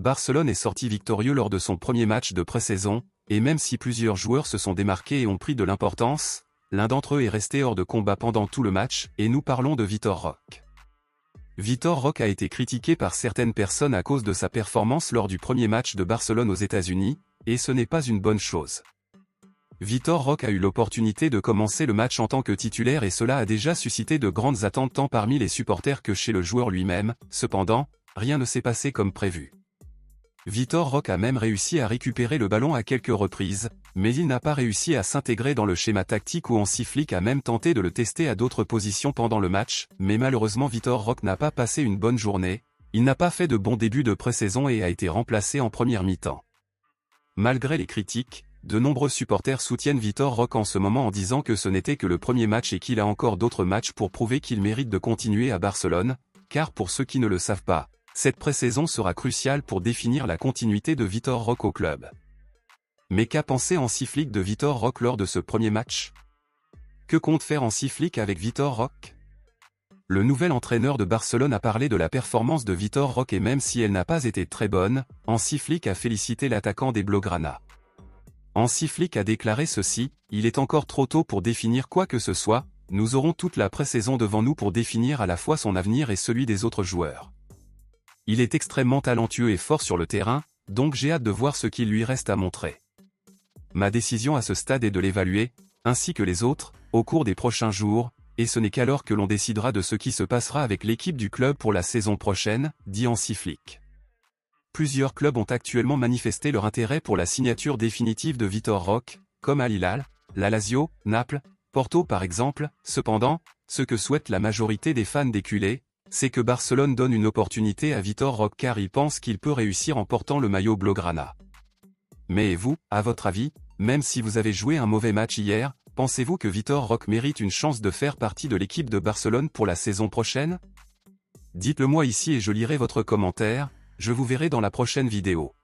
Barcelone est sorti victorieux lors de son premier match de pré-saison, et même si plusieurs joueurs se sont démarqués et ont pris de l'importance, l'un d'entre eux est resté hors de combat pendant tout le match, et nous parlons de Vitor Roque. Vitor Roque a été critiqué par certaines personnes à cause de sa performance lors du premier match de Barcelone aux États-Unis, et ce n'est pas une bonne chose. Vitor Roque a eu l'opportunité de commencer le match en tant que titulaire et cela a déjà suscité de grandes attentes tant parmi les supporters que chez le joueur lui-même, cependant, rien ne s'est passé comme prévu. Vitor Roque a même réussi à récupérer le ballon à quelques reprises, mais il n'a pas réussi à s'intégrer dans le schéma tactique où Hansi Flick a même tenté de le tester à d'autres positions pendant le match, mais malheureusement Vitor Roque n'a pas passé une bonne journée, il n'a pas fait de bon début de pré-saison et a été remplacé en première mi-temps. Malgré les critiques, de nombreux supporters soutiennent Vitor Roque en ce moment en disant que ce n'était que le premier match et qu'il a encore d'autres matchs pour prouver qu'il mérite de continuer à Barcelone, car pour ceux qui ne le savent pas, cette pré-saison sera cruciale pour définir la continuité de Vitor Roque au club. Mais qu'a pensé Hansi Flick de Vitor Roque lors de ce premier match? Que compte faire Hansi Flick avec Vitor Roque? Le nouvel entraîneur de Barcelone a parlé de la performance de Vitor Roque et même si elle n'a pas été très bonne, Hansi Flick a félicité l'attaquant des Blaugrana. Hansi Flick a déclaré ceci: « Il est encore trop tôt pour définir quoi que ce soit, nous aurons toute la pré-saison devant nous pour définir à la fois son avenir et celui des autres joueurs. Il est extrêmement talentueux et fort sur le terrain, donc j'ai hâte de voir ce qu'il lui reste à montrer. Ma décision à ce stade est de l'évaluer, ainsi que les autres, au cours des prochains jours, et ce n'est qu'alors que l'on décidera de ce qui se passera avec l'équipe du club pour la saison prochaine, » dit Hansi Flick. Plusieurs clubs ont actuellement manifesté leur intérêt pour la signature définitive de Vitor Roque, comme Al Hilal, la Lazio, Naples, Porto par exemple. Cependant, ce que souhaite la majorité des fans des culés, c'est que Barcelone donne une opportunité à Vitor Roque car il pense qu'il peut réussir en portant le maillot blaugrana. Mais vous, à votre avis, même si vous avez joué un mauvais match hier, pensez-vous que Vitor Roque mérite une chance de faire partie de l'équipe de Barcelone pour la saison prochaine? Dites-le moi ici et je lirai votre commentaire, je vous verrai dans la prochaine vidéo.